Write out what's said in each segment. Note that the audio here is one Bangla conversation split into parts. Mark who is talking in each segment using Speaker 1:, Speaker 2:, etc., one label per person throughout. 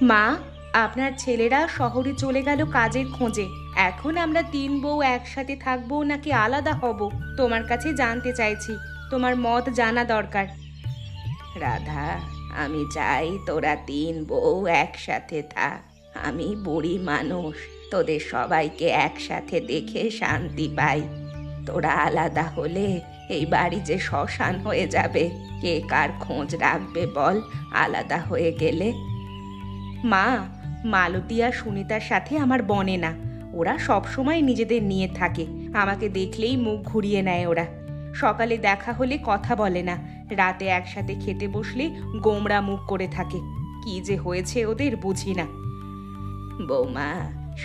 Speaker 1: মা, আপনার ছেলেরা শহরে চলে গেল কাজের খোঁজে। এখন আমরা তিন বউ একসাথে থাকবো নাকি আলাদা হব, তোমার কাছে জানতে চাইছি। তোমার মত জানা দরকার। রাধা, আমি চাই তোরা তিন বউ একসাথে থাক। আমি বুড়ি মানুষ, তোদের সবাইকে একসাথে দেখে শান্তি পাই। তোরা আলাদা হলে এই বাড়ি যে শ্মশান হয়ে যাবে। কে কার খোঁজ রাখবে বল আলাদা হয়ে গেলে? মা, মালতী আর সুনিতার সাথে আমার বনে না। ওরা সব সময় নিজেদের নিয়ে থাকে। আমাকে দেখলেই মুখ ঘুরিয়ে নেয় ওরা। সকালে দেখা হলে কথা বলে না, রাতে একসাথে খেতে বসলে গোমড়া মুখ করে থাকে। কি যে হয়েছে ওদের বুঝি না। বৌমা,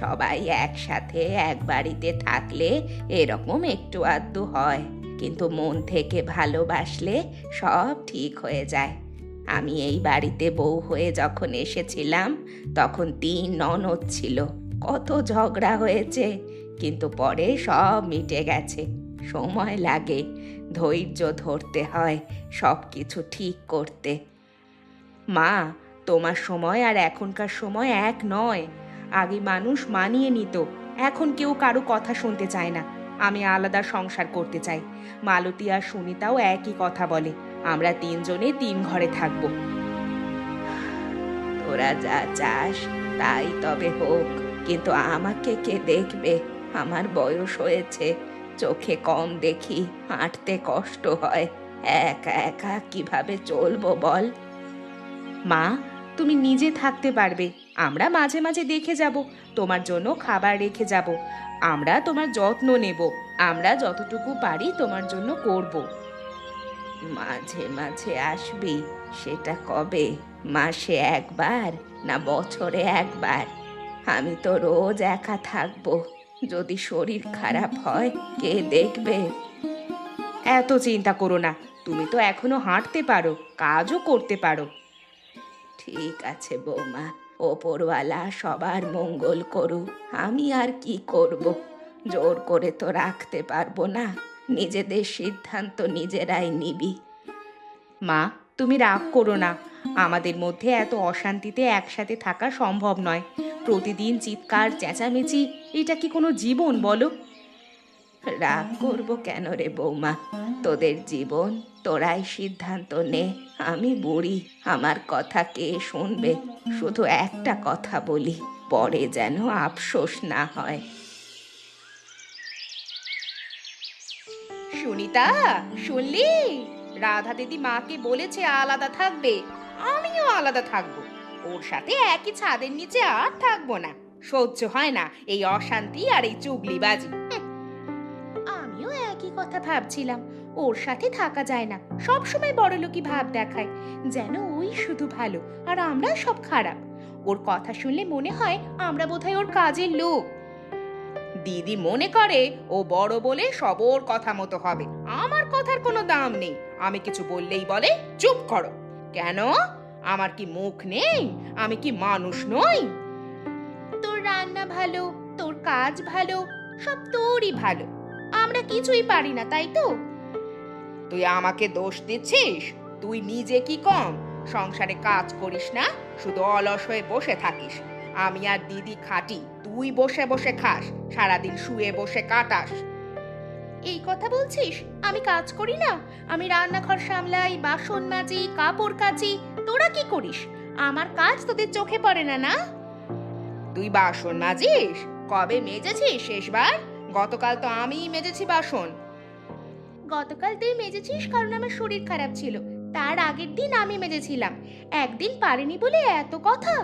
Speaker 1: সবাই একসাথে এক বাড়িতে থাকলে এরকম একটু আধটু হয়, কিন্তু মন থেকে ভালোবাসলে সব ঠিক হয়ে যায়। আমি এই বাড়িতে বউ হয়ে যখন এসেছিলাম তখন তিন ননদ ছিল। কত ঝগড়া হয়েছে, কিন্তু পরে সব মিটে গেছে। সময় লাগে, ধৈর্য ধরতে হয় সব কিছু ঠিক করতে। মা, তোমার সময় আর এখনকার সময় এক নয়। আগে মানুষ মানিয়ে নিত, এখন কেউ কারো কথা শুনতে চায় না। আমি আলাদা সংসার করতে চাই। মালতী আর সুনিতাও একই কথা বলে, আমরা তিনজনে তিন ঘরে থাকব। তোরা যা চাস তাই তবে হোক, কিন্তু আমাকে কে দেখবে? আমার বয়স হয়েছে, চোখে কম দেখি, হাঁটতে কষ্ট হয়। একা একা কিভাবে চলবো বল? মা, তুমি নিজে থাকতে পারবে। আমরা মাঝে মাঝে দেখে যাব, তোমার জন্য খাবার রেখে যাব। আমরা তোমার যত্ন নেব। আমরা যতটুকু পারি তোমার জন্য করব। মাঝে মাঝে আসবি, সেটা কবে? মাসে একবার না বছরে একবার? আমি তো রোজ একা থাকবো। যদি শরীর খারাপ হয় কে দেখবে? এত চিন্তা করো না, তুমি তো এখনো হাঁটতে পারো, কাজও করতে পারো। ঠিক আছে বৌমা, ওপরওয়ালা সবার মঙ্গল করুক। আমি আর কি করব? জোর করে তো রাখতে পারবো না। নিজেদের সিদ্ধান্ত নিজেরাই নিবি। মা, তুমি রাগ করো না। আমাদের মধ্যে এত অশান্তিতে একসাথে থাকা সম্ভব নয়। প্রতিদিন চিৎকার চেঁচামেচি, এটা কি কোনো জীবন বলো? রাগ করবো কেন রে বৌমা? তোদের জীবন, তোরাই সিদ্ধান্ত নে। আমি বুড়ি, আমার কথা কে শুনবে? শুধু একটা কথা বলি, পরে যেন আফসোস না হয়। সুনিতা, শুনলি? রাধা দিদি মাকে বলেছে আলাদা থাকবে। আমিও আলাদা থাকবো। ওর সাথে একই ছাদের নিচে আর থাকবো না। সহ্য হয় না এই অশান্তি আর এই চুগলিবাজি। আমিও একই কথা ভাবছিলাম। ওর সাথে থাকা যায় না, সব সময় বড়লোকি ভাব দেখায়, যেন ওই শুধু ভালো আর আমরা সব খারাপ। ওর কথা শুনলে মনে হয় আমরা বোধহয় ওর কাজের লোক। দিদি মনে করে ও বড় বলে সব ওর কথা মতো হবে। আমার কথার কোনো দাম নেই। আমি কিছু বললেই বলে চুপ করো। কেন? আমার কি মুখ নেই? আমি কি মানুষ নই? তোর রান্না ভালো, তোর কাজ ভালো, সব তোরই ভালো। আমরা কিছুই পারি না, তাই তো? তুই আমাকে দোষ দিচ্ছিস? তুই নিজে কি কম? সংসারে কাজ করিস না, শুধু অলস হয়ে বসে থাকিস। আমি আর দিদি খাটি, তুই বসে বসে খাস, সারাদিন শুয়ে বসে কাটাস। এই কথা বলছিস? আমি কাজ করি না? আমি রান্নাঘর সামলাই, বাসন মাজি, কাপড় কাচি। তোরা কি করিস? আমার কাজ তোদের চোখে পড়ে না, না? তুই বাসন মাজিস? কবে মেজেছিস শেষবার? গতকাল তো আমিই মেজেছি বাসন। গতকাল তুই মেজেছিস কারণ আমার শরীর খারাপ ছিল। তার আগের দিন আমি মেজেছিলাম। একদিন পারিনি বলে এত কথা।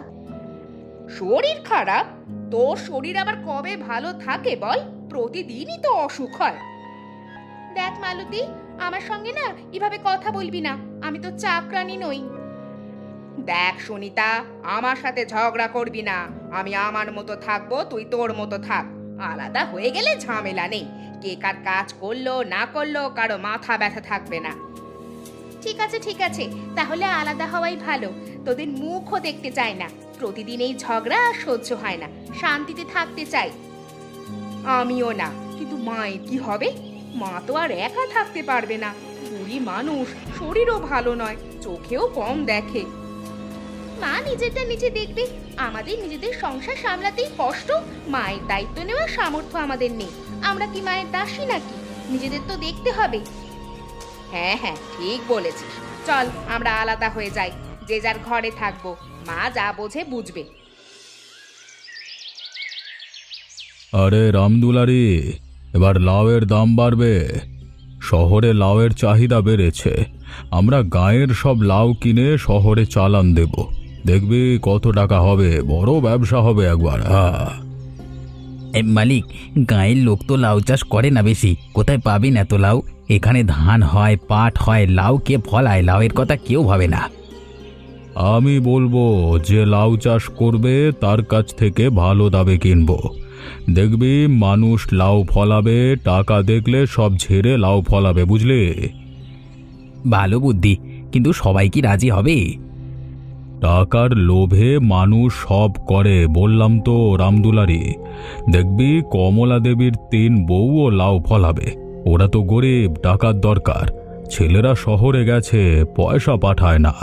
Speaker 1: শরীর খারাপ? তোর শরীর আবার কবে ভালো থাকে বল? প্রতিদিনই তো অসুখ হয়। দেখ মালতী, আমার সঙ্গে না এভাবে কথা বলবি না। আমি তো চাকরানি নই। দেখ সুনিতা, আমার সাথে ঝগড়া করবি না। আমি আমার মতো থাকবো, তুই তোর মতো থাক। আলাদা হয়ে গেলে ঝামেলা নেই। কে কার কাজ করলো না করলো কারো মাথা ব্যথা থাকবে না। ঠিক আছে ঠিক আছে, তাহলে আলাদা হওয়াই ভালো। তোদের মুখও দেখতে চাই না। প্রতিদিন এই ঝগড়া আর সহ্য হয় না। শান্তিতে থাকতে চাই। আমিও না, কিন্তু মায়ের কি হবে? মা তো আর একা থাকতে পারবে না। বুড়ি মানুষ, শরীরও ভালো নয়, চোখেও কম দেখে। মা নিজেরটা নিজে দেখবে, আমাদের নিজেদের সংসার সামলাতেই কষ্ট, মায়ের দায়িত্ব নেওয়ার সামর্থ্য আমাদের নেই। আমরা কি মায়ের দাসী নাকি? নিজেদের তো দেখতে হবে। হ্যাঁ হ্যাঁ, ঠিক বলেছিস। চল আমরা আলাদা হয়ে যাই, যে যার ঘরে থাকবো। মা যা বোঝে বুঝবে।
Speaker 2: আরে রামদুলারি, এবার লাউয়ের দাম বাড়বে। শহরে লাউয়ের চাহিদা বেড়েছে। আমরা গাঁয়ের সব লাউ কিনে শহরে চালান দেব। দেখবি কত টাকা হবে, বড় ব্যবসা হবে একবার। হ্যাঁ
Speaker 3: মালিক, গাঁয়ের লোক তো লাউ চাষ করে না বেশি, কোথায় পাবেন এত লাউ? এখানে ধান হয়, পাট হয়, লাউ কে ফলায়? লাউয়ের কথা কেউ ভাবে না।
Speaker 2: আমি বলবো যে লাউ চাষ করবে তার কাছ থেকে ভালো দামে কিনবো। দেখবি মানুষ লাউ ফলাবে, টাকা দেখলে সব ঝেড়ে লাউ ফলাবে, বুঝলি?
Speaker 3: ভালো বুদ্ধি, কিন্তু সবাই কি রাজি হবে?
Speaker 2: টাকার লোভে মানুষ সব করে, বললাম তো রামদুলারি। দেখবি কমলা দেবীর 3 বউও লাউ ফলাবে। ওরা তো গরিব, টাকার দরকার। ছেলেরা শহরে গেছে, পয়সা পাঠায় না।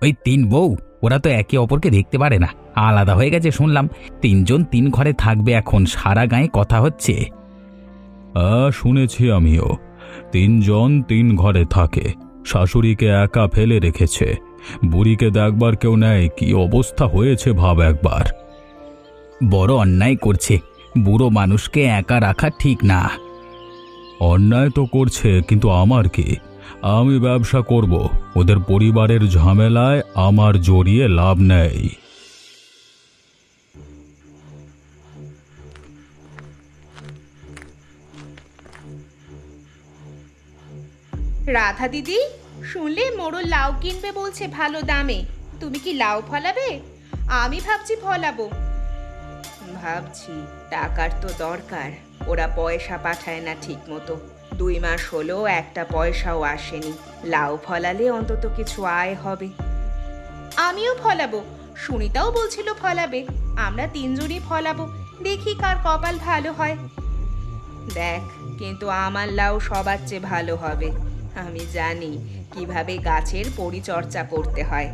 Speaker 3: ওই 3 বউ, ওরা তো একে অপরকে দেখতে পারে না, আলাদা হয়ে গেছে শুনলাম। 3 জন 3 ঘরে থাকবে এখন, সারা গায়ে কথা হচ্ছে।
Speaker 2: শুনেছি আমিও। 3 জন 3 ঘরে থাকে। শাশুড়িকে একা ফেলে রেখেছে। বুড়িকে দেখবার কেউ নেই। কি অবস্থা হয়েছে ভাব একবার।
Speaker 3: বড় অন্যায় করছে, বুড়ো মানুষকে একা রাখা ঠিক না।
Speaker 2: অন্যায় তো করছে, কিন্তু আমার কি? আমি ব্যবসা করব, ওদের পরিবারের ঝামেলায় আমার জড়িয়ে লাভ নেই।
Speaker 1: রাধা দিদি, শুনলে মোড়ল লাউ কিনবে বলছে ভালো দামে। তুমি কি লাউ ফলাবে? আমি ভাবছি ফলাবো। ভাবছি, টাকার তো দরকার। ওরা পয়সা পাঠায় না ঠিক মতো। 2 মাস হলো একটা পয়সাও আসেনি। লাউ ফলালে অন্তত কিছু আয় হবে। আমিও ফলাবো, সুনিতাও বলছিল ফলাবে। আমরা 3 জনই ফলাবো, দেখি কার কপাল ভালো হয়। দেখ, কিন্তু আমার লাউ সবার চেয়ে ভালো হবে। আমি জানি কিভাবে গাছের পরিচর্যা করতে হয়।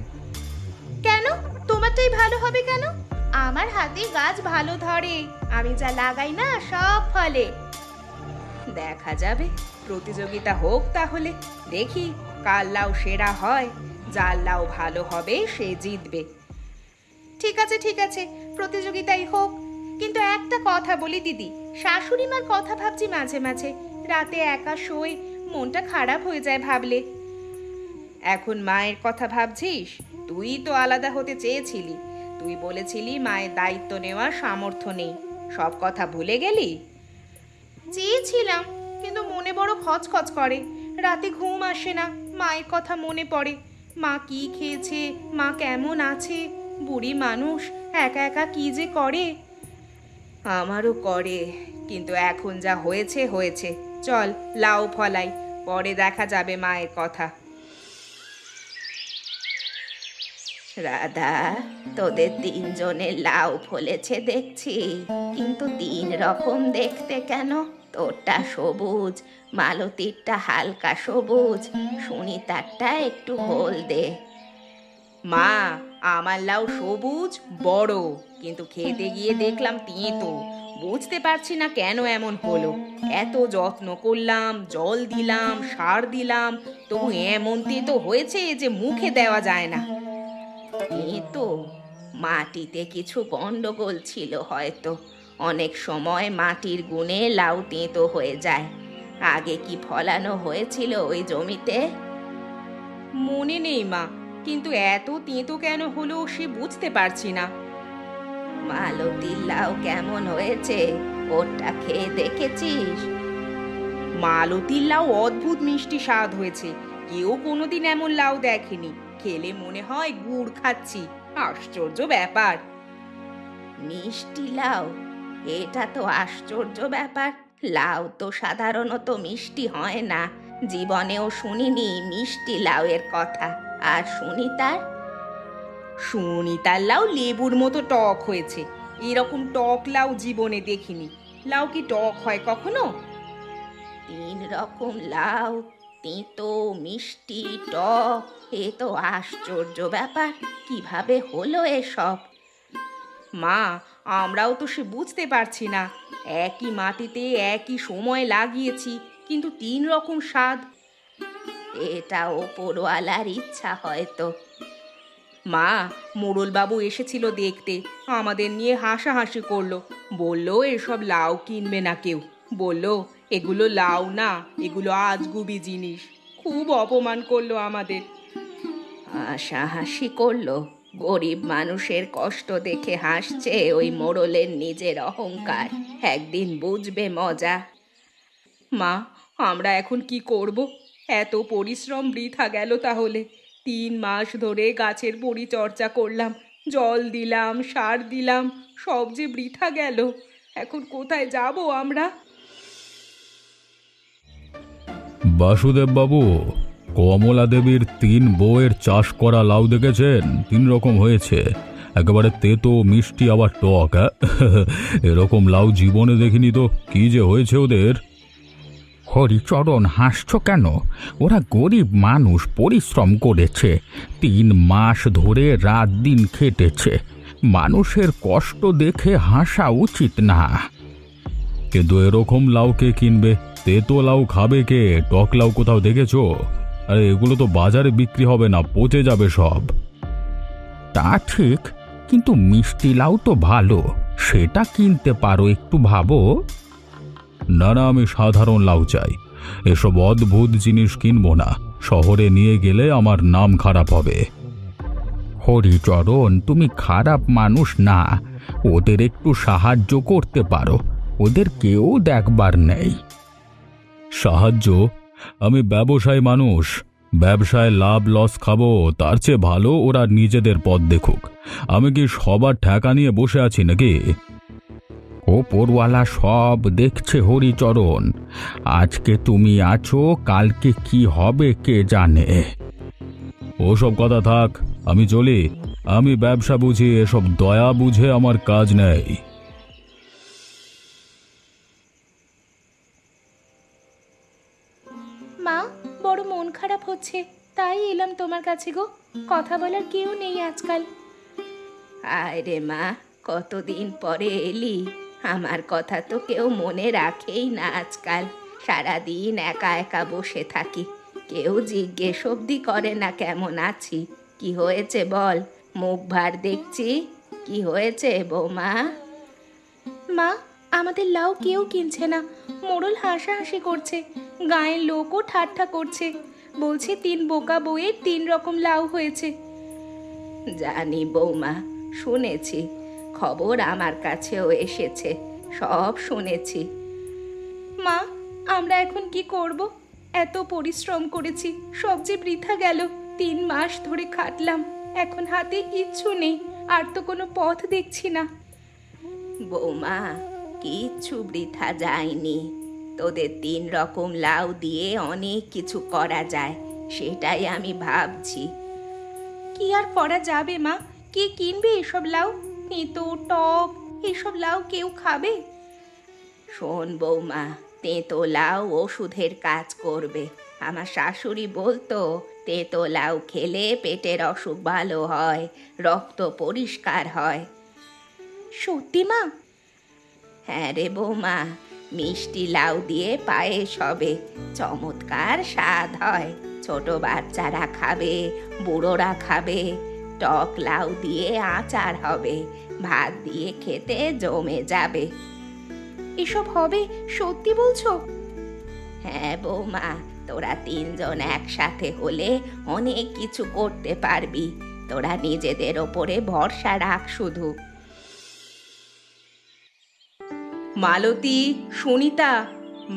Speaker 1: কেন তোমারটাই ভালো হবে কেন? আমার হাতে গাছ ভালো ধরে, আমি যা লাগাই না সব ফলে। দেখা যাবে, প্রতিযোগিতা হোক তাহলে। দেখি কার লাউ সেরা হয়। যার লাউ ভালো হবে সে জিতবে। ঠিক আছে ঠিক আছে, প্রতিযোগিতাই হোক। কিন্তু একটা কথা বলি দিদি, শাশুড়ি মার কথা ভাবছি মাঝে মাঝে। রাতে একা শোই, মনটা খারাপ হয়ে যায় ভাবলে। এখন মায়ের কথা ভাবছিস? তুই তো আলাদা হতে চেয়েছিলি। তুই বলেছিলি মায়ের দায়িত্ব নেওয়ার সামর্থ্য নেই। সব কথা ভুলে গেলি? চেয়েছিলাম, কিন্তু মনে বড় খচখচ করে। রাতে ঘুম আসে না, মায়ের কথা মনে পড়ে। মা কি খেয়েছে, মা কেমন আছে। বুড়ি মানুষ, একা একা কি যে করে। আমারও করে, কিন্তু এখন যা হয়েছে হয়েছে। চল লাউ ফলাই, পরে দেখা যাবে মায়ের কথা। রাধা, তোদের 3 জনের লাউ ফলেছে দেখছি, কিন্তু 3 রকম দেখতে কেন? তোরটা সবুজ, মালতীরটা হালকা সবুজ, সুনিতারটা একটু হলদে। মা, আমার লাউ সবুজ বড়, কিন্তু খেতে গিয়ে দেখলাম তেঁতো। বুঝতে পারছি না কেন এমন হলো। এত যত্ন করলাম, জল দিলাম, সার দিলাম, তবু এমন তেঁতো হয়েছে যে মুখে দেওয়া যায় না। তেঁতো? মাটিতে কিছু গন্ডগোল ছিল হয়তো। অনেক সময় মাটির গুণে লাউ তেঁতো হয়ে যায়। আগে কি ফলানো হয়েছিল ওই জমিতে? মনে নেই মা, কিন্তু এত তেঁতো কেন হলো সে বুঝতে পারছি না। মালতীর লাউ কেমন হয়েছে, ওটা খেয়ে দেখেছিস? মালতীর লাউ অদ্ভুত মিষ্টি স্বাদ হয়েছে। কেউ কোনোদিন এমন লাউ দেখেনি। খেলে মনে হয় গুড় খাচ্ছি। আশ্চর্য ব্যাপার। মিষ্টি লাউ? এটা তো আশ্চর্য ব্যাপার। লাউ তো সাধারণত মিষ্টি হয় না। জীবনেও শুনিনি মিষ্টি লাউয়ের কথা। আর সুনিতার লাউ লেবুর মতো টক হয়েছে। এরকম টক লাউ জীবনে দেখিনি। লাউ কি টক হয় কখনো? 3 রকম লাউ, তেঁতো মিষ্টি টক, এ তো আশ্চর্য ব্যাপার। কিভাবে হলো এসব? মা, আমরাও তো সে বুঝতে পারছি না। একই মাটিতে একই সময় লাগিয়েছি, কিন্তু 3 রকম স্বাদ। এটা ওপরওয়ালার ইচ্ছা হয়তো। মা, মোড়লবাবু এসেছিল দেখতে, আমাদের নিয়ে হাসাহাসি করলো। বললো এসব লাউ কিনবে না কেউ। বললো এগুলো লাউ না, এগুলো আজগুবি জিনিস। খুব অপমান করলো আমাদের। হাসাহাসি করলো? গরিব মানুষের কষ্ট দেখে হাসছে ওই মোড়লের নিজের অহংকার। একদিন বুঝবে মজা। মা, আমরা এখন কি করব? এত পরিশ্রম বৃথা গেল তাহলে। 3 মাস ধরে গাছের পরিচর্যা করলাম, জল দিলাম, সার দিলাম, সব যে বৃথা গেল। এখন কোথায় যাব আমরা?
Speaker 2: বাসুদেব বাবু, কমলা দেবীর 3 বউয়ের চাষ করা লাউ দেখেছেন? 3 রকম হয়েছে, একেবারে তেতো মিষ্টি আবার টক। এরকম লাউ জীবনে দেখিনি তো। কি যে হয়েছে ওদের!
Speaker 3: হরিচরণ, হাসছ কেন? ওরা গরিব মানুষ, পরিশ্রম করেছে, 3 মাস ধরে রাত দিন খেটেছে। মানুষের কষ্ট দেখে হাসা উচিত না।
Speaker 2: কিন্তু এরকম লাউ কে কিনবে? তেতো লাউ খাবে কে? টক লাউ কোথাও দেখেছো? আরে এগুলো তো বাজারে বিক্রি হবে না, পচে যাবে সব।
Speaker 3: তা ঠিক, কিন্তু মিষ্টি লাউ তো ভালো, সেটা কিনতে পারো, একটু ভাবো।
Speaker 2: না না, আমি সাধারণ লাউ চাই। এসব অদ্ভুত জিনিস কিনবো না, শহরে নিয়ে গেলে আমার নাম খারাপ হবে।
Speaker 3: হরিচরণ, তুমি খারাপ মানুষ না, ওদের একটু সাহায্য করতে পারো, ওদের কেউ দেখবার নেই।
Speaker 2: সাহায্য? আমি ব্যবসায়ী মানুষ, ব্যবসায় লাভ লস খাবো। তার চেয়ে ভালো ওরা নিজেদের পথ দেখুক। আমি কি সবার ঠেকা নিয়ে বসে আছি নাকি?
Speaker 3: ওপরওয়ালা সব দেখছে হরিচরণ। আজকে তুমি আছো, কালকে কি হবে কে জানে।
Speaker 2: ওসব কথা থাক, আমি চলি। আমি ব্যবসা বুঝি, এসব দয়া বুঝে আমার কাজ নেই।
Speaker 1: মা, বড় মন খারাপ হচ্ছে, তাই এলাম তোমার কাছে গো। কথা বলার কেউ নেই আজকাল। আয় রে মা, কতদিন পরে এলি। আমার কথা তো কেউ মনে রাখেই না আজকাল। সারাদিন একা একা বসে থাকি, কেউ জিজ্ঞেস অবধি করে না কেমন আছি। কি হয়েছে বল, মুখ ভার দেখছি। কি হয়েছে বৌমা? মা, আমাদের লাউ কেউ কিনছে না। মোড়ল হাসাহাসি করছে, গায়ের লোকও ঠাট্টা করছে। বলছে 3 বোকা বউয়ের 3 রকম লাউ হয়েছে। জানি বৌমা, শুনেছি। খবর আমার কাছেও এসেছে, সব শুনেছি। মা, আমরা এখন কি করব? এত পরিশ্রম করেছি, সব যে বৃথা গেল। 3 মাস ধরে খাটলাম, এখন হাতে কিচ্ছু নেই, আর তো কোনো পথ দেখছি না। বৌমা, কিচ্ছু বৃথা যায়নি। তোদের 3 রকম লাউ দিয়ে অনেক কিছু করা যায়, সেটাই আমি ভাবছি। কি আর করা যাবে মা? কে কিনবে এসব লাউ? তেঁতো টক এসব লাউ কেউ খাবে? শোন বৌমা, তেঁতো লাউ ওষুধের কাজ করবে। আমার শাশুড়ি বলতো তেঁতো লাউ খেলে পেটের অসুখ ভালো হয়, রক্ত পরিষ্কার হয়। সত্যি মা? হ্যাঁ রে বৌমা, মিষ্টি লাউ দিয়ে পায়েস হবে, চমৎকার স্বাদ হয়। ছোট বাচ্চারা খাবে, বুড়োরা খাবে। টক লাউ দিয়ে আচার হবে, ভাত দিয়ে খেতে জমে যাবে। এসব হবে সত্যি বলছো? হ্যাঁ বৌমা, তোরা 3 জন একসাথে হলে অনেক কিছু করতে পারবি। তোরা নিজেদের ওপরে ভরসা রাখ শুধু। মালতী, সুনিতা,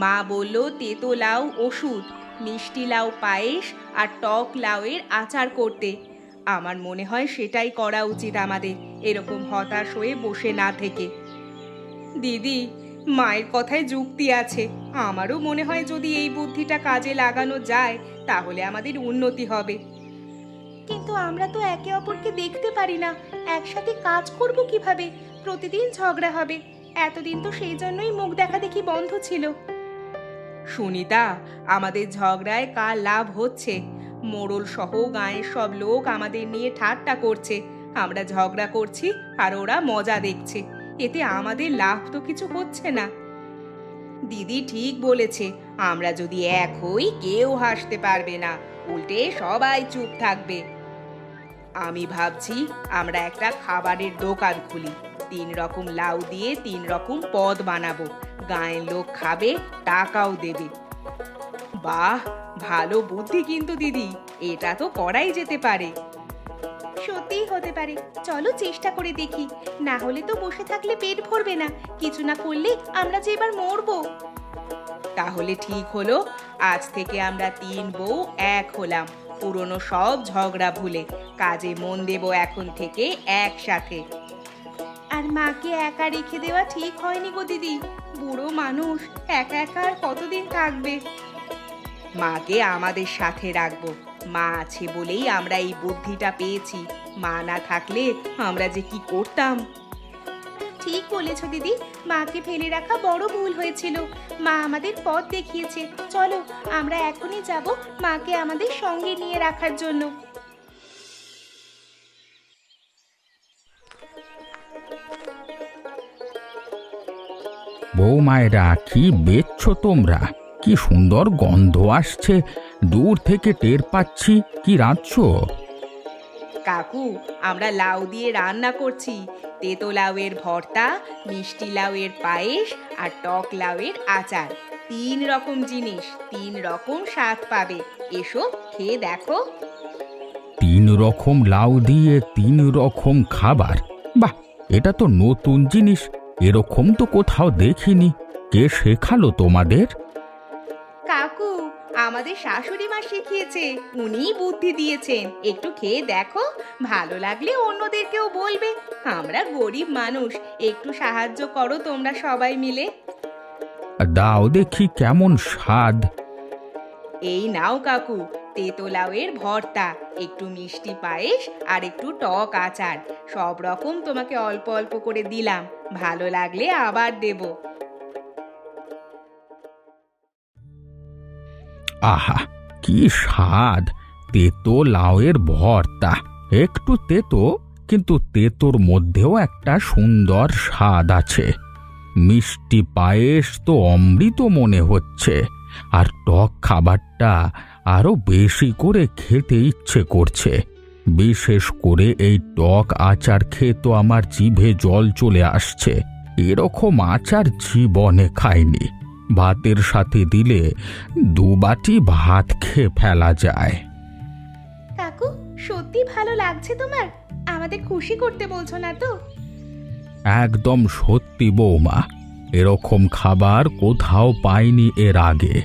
Speaker 1: মা বলল তেতো লাউ ওষুধ, মিষ্টি লাউ পায়েস আর টক লাউয়ের আচার করতে। আমার মনে হয় সেটাই করা উচিত আমাদের, এরকম হতাশ হয়ে বসে না থেকে। দিদি, মায়ের কথায় যুক্তি আছে। আমারও মনে হয় যদি এই বুদ্ধিটা কাজে লাগানো যায় তাহলে আমাদের উন্নতি হবে। কিন্তু আমরা তো একে অপরকে দেখতে পারি না, একসাথে কাজ করব কিভাবে? প্রতিদিন ঝগড়া হবে। এতদিন তো সেই জন্যই মুখ দেখা দেখি বন্ধ ছিল। সুনিতা, আমাদের ঝগড়ায় কার লাভ হচ্ছে? মোড়ল সহ গাঁয়ের সব লোক আমাদের নিয়ে ঠাট্টা করছে। আমরা ঝগড়া করছি আর ওরা মজা দেখছে। এতে আমাদের লাভ তো কিছু হচ্ছে না। দিদি ঠিক বলেছে, আমরা যদি এক হই কেউ হাসতে পারবে না, উল্টে সবাই চুপ থাকবে। আমি ভাবছি আমরা একটা খাবারের দোকান খুলি। 3 রকম লাউ দিয়ে 3 রকম পদ বানাবো। গাঁয়ের লোক খাবে, টাকাও দেবে। বাহ, ভালো বুদ্ধি কিন্তু দিদি, এটা তো করাই যেতে পারে। সত্যিই হতে পারে, চলো চেষ্টা করে দেখি। না হলে তো বসে থাকলে পেট ভরবে না, কিছু না করলে আমরা যে এবার মরবো। তাহলে ঠিক হলো, আজ থেকে আমরা 3 বউ এক হলাম। পুরনো সব ঝগড়া ভুলে কাজে মন দেব এখন থেকে একসাথে। আর মাকে একা রেখে দেওয়া ঠিক হয়নি গো দিদি। বুড়ো মানুষ একা একা আর কতদিন থাকবে? মাকে আমাদের সাথে রাখবো। মা আছে বলেই আমরা এই বুদ্ধিটা পেয়েছি। মা না থাকলে আমরা যে কি করতাম। ঠিক বলেছো দিদি, মাকে ফেলে রাখা বড় ভুল হয়েছিল। মা আমাদের পথ দেখিয়েছে। চলো আমরা এখনই যাব মাকে আমাদের সঙ্গে নিয়ে রাখার জন্য।
Speaker 3: বৌমায়েরা, কি বেচছো তোমরা? কি সুন্দর গন্ধ আসছে, দূর থেকে টের পাচ্ছি। কি রাঁধছো?
Speaker 1: কাকু, আমরা লাউ দিয়ে রান্না করছি। তেতো লাউয়ের ভর্তা, মিষ্টি লাউয়ের পায়েস আর টক লাউয়ের আচার। 3 রকম জিনিস, 3 রকম স্বাদ পাবে। এসো খেয়ে দেখো।
Speaker 3: 3 রকম লাউ দিয়ে 3 রকম খাবার? বাহ, এটা তো নতুন জিনিস, এরকম তো কোথাও দেখিনি। কে শেখালো তোমাদের?
Speaker 1: কাকু, আমাদের শাশুড়ি মা শিখিয়েছে, উনিই বুদ্ধি দিয়েছেন। একটু খেয়ে দেখো, ভালো লাগলে অন্যদেরকেও বলবে। আমরা গরিব মানুষ, একটু সাহায্য করো তোমরা সবাই মিলে।
Speaker 3: দাও দেখি কেমন স্বাদ।
Speaker 1: এই নাও কাকু, তেতো লাউয়ের ভর্তা, একটু মিষ্টি পায়েস আর একটু টক আচার। সব রকম তোমাকে অল্প অল্প করে দিলাম, ভালো লাগলে আবার দেব।
Speaker 3: আহা, কি স্বাদ! তেতো লাউয়ের ভর্তা, একটু তেতো, কিন্তু তেতোর মধ্যেও একটা সুন্দর স্বাদ আছে। মিষ্টি পায়েস তো অমৃত মনে হচ্ছে, আর টক খাবারটা আরো বেশি করে খেতে ইচ্ছে করছে। বিশেষ করে এই টক আচার খেয়ে তো আমার জিভে জল চলে আসছে। এরকম আচার জীবনে খাইনি। ভাতের সাথে দিলে 2 বাটি ভাত খেয়ে ফেলা যায়।
Speaker 1: কাকু, সত্যি ভালো লাগছে তোমার? আমাদের খুশি করতে বলছো না তো?
Speaker 3: একদম সত্যি বৌমা, এরকম খাবার কোথাও পাইনি এর আগে।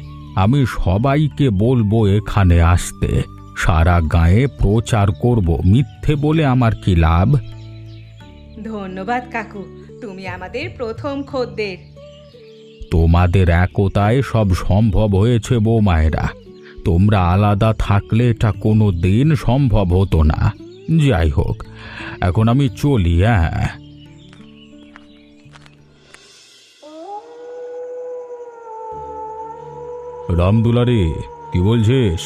Speaker 3: আমি সবাইকে বলবো এখানে আসতে, সারা গায়ে প্রচার করব। মিথ্যে বলে আমার কি লাভ?
Speaker 1: ধন্যবাদ কাকু, তুমি আমাদের প্রথম খদ্দের।
Speaker 3: তোমাদের একতায় সব সম্ভব হয়েছে বৌমায়েরা। তোমরা আলাদা থাকলে এটা কোনো দিন সম্ভব হতো না। যাই হোক, এখন আমি চলি। হ্যাঁ,
Speaker 2: রামদুলারি, কি বলছিস?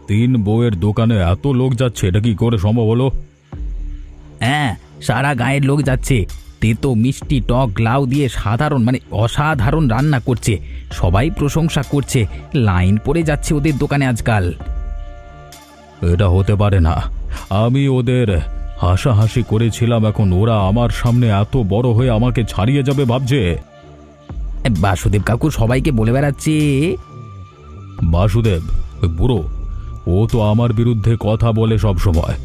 Speaker 2: 3 বউয়ের দোকানে এত লোক যাচ্ছে, এটা কি করে সম্ভব হলো?
Speaker 3: হ্যাঁ, সারা গায়ের লোক যাচ্ছে। তেতো মিষ্টি টক লাউ দিয়ে অসাধারণ রান্না করছে। সবাই প্রশংসা করছে, লাইন পড়ে যাচ্ছে ওদের দোকানে আজকাল।
Speaker 2: এটা হতে পারে না। আমি ওদের হাসাহাসি করেছিলাম, এখন ওরা আমার সামনে এত বড় হয়ে আমাকে ছাড়িয়ে যাবে ভাবছে।
Speaker 3: বাসুদেব কাকু সবাইকে বলে বেড়াচ্ছে।
Speaker 2: বাসুদেব, ওই বুড়ো, ও তো আমার বিরুদ্ধে কথা বলে সব সময়,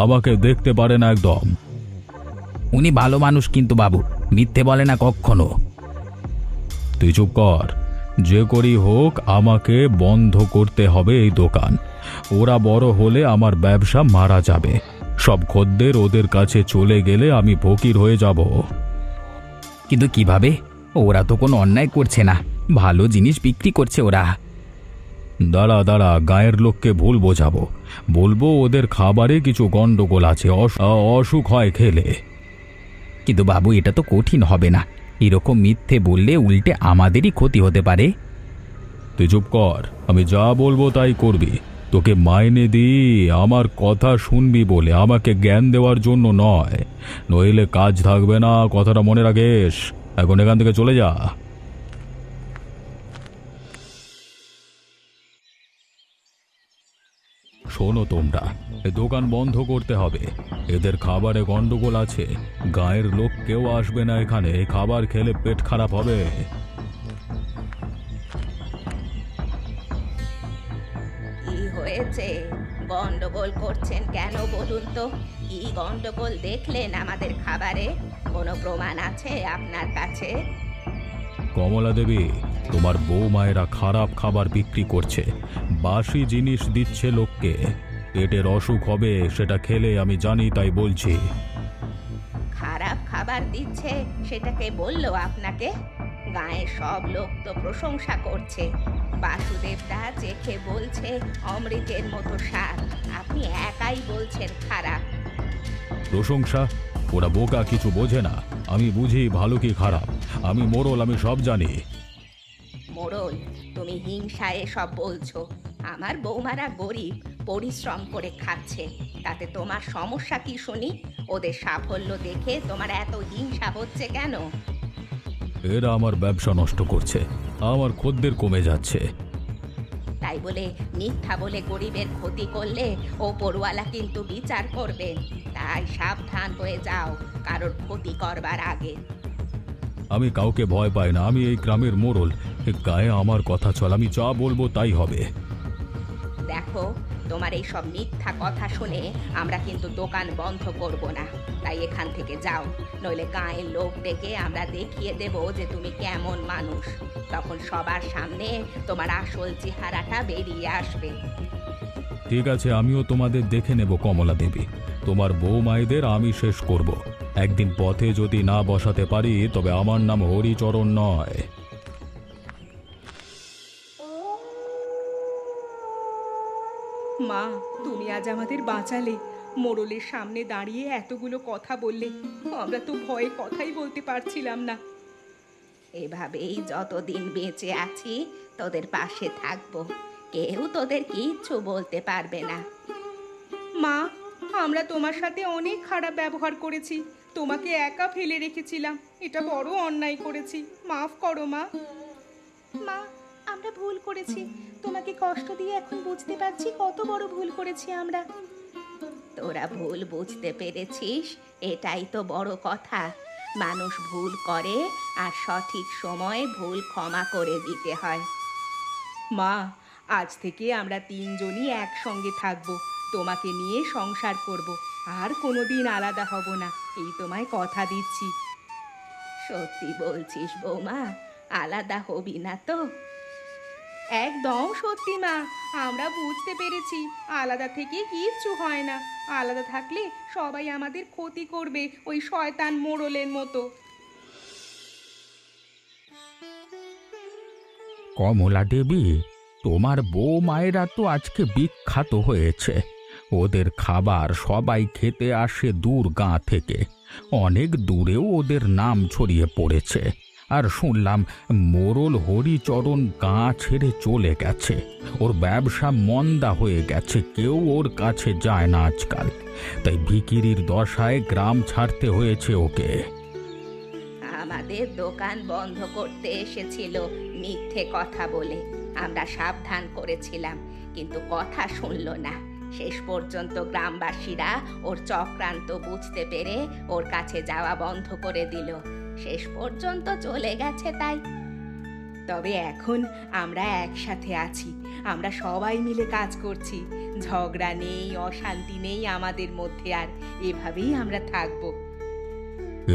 Speaker 2: আমাকে দেখতে পারে না একদম।
Speaker 3: উনি ভালো মানুষ কিন্তু বাবু, মিথ্যে বলে না কখনো।
Speaker 2: তুই চুপ কর। যে করি হোক আমাকে বন্ধ করতে হবে এই দোকান। ওরা বড় হলে আমার ব্যবসা মারা যাবে। সব খদ্দের ওদের কাছে চলে গেলে আমি ফকির হয়ে যাব।
Speaker 3: কিন্তু কিভাবে? ওরা তো কোনো অন্যায় করছে না, ভালো জিনিস বিক্রি করছে ওরা।
Speaker 2: দাঁড়া দাঁড়া, গায়ের লোককে ভুল বোঝাবো। বলবো ওদের খাবারে কিছু গন্ডগোল আছে, অসুখ হয় খেলে।
Speaker 3: কিন্তু বাবু, এটা তো কঠিন হবে না। এরকম মিথ্যে বললে উল্টে আমাদেরই ক্ষতি হতে পারে।
Speaker 2: তুই চুপ কর, আমি যা বলবো তাই করবি। তোকে মাইনে দিই আমার কথা শুনবি বলে, আমাকে জ্ঞান দেওয়ার জন্য নয়, নইলে কাজ থাকবে না, কথাটা মনে রাখিস। এখন এখান থেকে চলে যা। শোনো তোমরা, এ দোকান বন্ধ করতে হবে। এদের খাবারে গন্ডগোল আছে, গায়ের লোক কেউ আসবে না এখানে, খাবার খেলে পেট খারাপ হবে।
Speaker 1: কি হয়েছে? গন্ডগোল করছেন কেন বলুন তো? কি গন্ডগোল দেখলেন আমাদের খাবারে? কোনো প্রমাণ আছে আপনার কাছে?
Speaker 2: কমলা দেবী, তোমার বৌমায়েরা খারাপ খাবার বিক্রি করছে, বাসি জিনিস দিচ্ছে লোককে। পেটের অসুখ হবে সেটা খেলে, আমি জানি, তাই বলছি।
Speaker 1: খারাপ খাবার দিচ্ছে সেটাকে বললো আপনাকে? গায়ের সব লোক তো প্রশংসা করছে। বাসুদেবদা চেখে বলছে অমৃতের মতো স্বাদ, আপনি একাই বলছেন খারাপ।
Speaker 2: প্রশংসা? ওরা বোকা, কিছু বোঝে না। আমি বুঝি ভালো কি খারাপ। আমি মোড়ল, আমি সব জানি।
Speaker 1: মোড়ল, তুমি হিংসায় সব বলছো। আমার বৌমারা গরিব, পরিশ্রম করে খাচ্ছে, তাতে তোমার সমস্যা কি শুনি? ওদের সাফল্য দেখে তোমার এত হিংসা হচ্ছে কেন?
Speaker 2: এরা আমার ব্যবসা নষ্ট করছে, আমার খদ্দের কমে যাচ্ছে।
Speaker 1: তাই বলে মিথ্যা বলে গরিবের ক্ষতি করলে ওপরওয়ালা কিন্তু বিচার করবেন। তাই সাবধান হয়ে যাও কারোর ক্ষতি করবার আগে।
Speaker 2: আমি কাউকে ভয় পাই না, আমি এই গ্রামের মোড়ল। এ গায়ে আমার কথা চল, আমি যা বলবো তাই হবে।
Speaker 1: দেখো, তোমার এই সব মিথ্যা কথা শুনে আমরা কিন্তু দোকান বন্ধ করব না। তাই এখান থেকে যাও, নইলে গায়ের লোক ডেকে আমরা দেখিয়ে দেব যে তুমি কেমন মানুষ। তখন সবার সামনে তোমার আসল চেহারাটা বেরিয়ে আসবে।
Speaker 2: ঠিক আছে, আমিও তোমাদের দেখে নেব কমলা দেবী। তোমার বউ মায়েদের আমি শেষ করব। একদিন পথে যদি না বসাতে পারি তবে আমার নাম হরিচরণ নয়।
Speaker 1: মা, তুমি আজ আমাদের বাঁচালে। মোড়লের সামনে দাঁড়িয়ে এতগুলো কথা বললে, আমরা তো ভয়ে কথাই বলতে পারছিলাম না। এভাবেই যতদিন বেঁচে আছি তোদের পাশে থাকবো, কেউ তোদের কিচ্ছু বলতে পারবে না। মা, আমরা তোমার সাথে অনেক খারাপ ব্যবহার করেছি, তোমাকে একা ফেলে রেখেছিলাম, এটা বড় অন্যায় করেছি, মাফ করো মা। মা, আমরা ভুল করেছি, তোমাকে কষ্ট দিয়ে এখন বুঝতে পারছি কত বড় ভুল করেছি আমরা। তোরা ভুল বুঝতে পেরেছিস, এটাই তো বড় কথা। মানুষ ভুল করে আর সঠিক সময়ে ভুল ক্ষমা করে দিতে হয়। মা, আজ থেকে আমরা তিনজনই একসঙ্গে থাকবো, তোমাকে নিয়ে সংসার করব, আর কোনোদিন আলাদা হব না, এই তোমায় কথা দিচ্ছি। সত্যি বলছিস বৌমা? আলাদা হবি না তো? একদম সত্যি মা, আমরা বুঝতে পেরেছি আলাদা থেকে কিচ্ছু হয় না। আলাদা থাকলে সবাই আমাদের ক্ষতি করবে, ওই শয়তান মোড়লের মতো।
Speaker 3: কমলা দেবী, তোমার বউ মায়েরা তো আজকে বিখ্যাত হয়েছে। ওদের খাবার সবাই খেতে আসে দূর গাঁ থেকে, অনেক দূরেও ওদের নাম ছড়িয়ে পড়েছে। আর শুনলাম মোড়ল হরিচরণ গাঁ ছেড়ে চলে গেছে, ওর ব্যবসা মন্দা হয়ে গেছে, কেউ ওর কাছে যায় না আজকাল। তাই ভিখিরির দশায় গ্রাম ছাড়তে হয়েছে ওকে।
Speaker 1: আমাদের দোকান বন্ধ করতে এসেছিল মিথ্যে কথা বলে, আমরা সাবধান করেছিলাম, কিন্তু কথা শুনলো না। শেষ পর্যন্ত গ্রামবাসীরা ওর চক্রান্ত বুঝতে পেরে ওর কাছে যাওয়া বন্ধ করে দিল। শেষ পর্যন্ত চলে গেছে তাই। তবে এখন আমরা একসাথে আছি, আমরা সবাই মিলে কাজ করছি, ঝগড়া নেই, অশান্তি নেই আমাদের মধ্যে, আর এভাবেই আমরা থাকবো।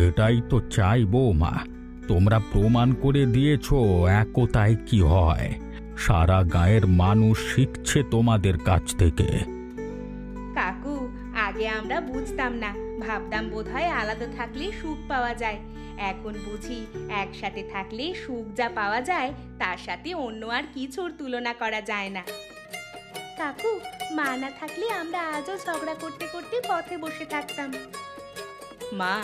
Speaker 3: এটাই তো চাই বৌমা, তোমরা প্রমাণ করে দিয়েছো একতায় কি হয়। সারা গায়ের মানুষ শিখছে তোমাদের কাছ থেকে।
Speaker 1: কাকু, আগে আমরা বুঝতাম না, ভাবতাম বোধহয় আলাদা থাকলে সুখ পাওয়া যায়। এখন বুঝি একসাথে থাকলে সুখ যা পাওয়া যায় তার সাথে অন্য আর কিছুর তুলনা করা যায় না। কাকু, মা না থাকলে আমরা আজও ঝগড়া করতে করতে পথে বসে থাকতাম। মা,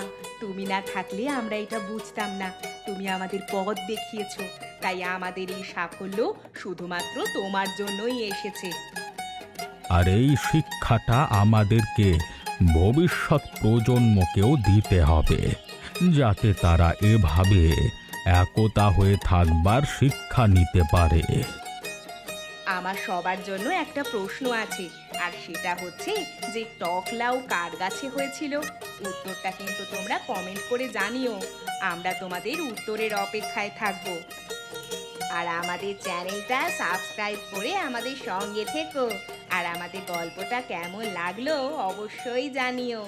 Speaker 1: তুমি না থাকলে আমরা এটা বুঝতাম না, তুমি আমাদের পথ দেখিয়েছো, তাই তাই আমাদের এই সাফল্য শুধুমাত্র তোমার জন্যই এসেছে।
Speaker 3: আর এই শিক্ষাটা আমাদেরকে ভবিষ্যৎ প্রজন্মকেও দিতে হবে, যাতে তারা এভাবে একতা হয়ে থাকবার শিক্ষা নিতে পারে।
Speaker 1: আমার সবার জন্য একটা প্রশ্ন আছে, আর সেটা হচ্ছে যে টক লাউ কার গাছে হয়েছিল? উত্তরটা কিন্তু তোমরা কমেন্ট করে জানিও। আমরা তোমাদের উত্তরের অপেক্ষায় থাকবো। আর আমাদের চ্যানেলটা সাবস্ক্রাইব করে আমাদের সঙ্গে থেকো। আর আমাদের গল্পটা কেমন লাগলো অবশ্যই জানিও।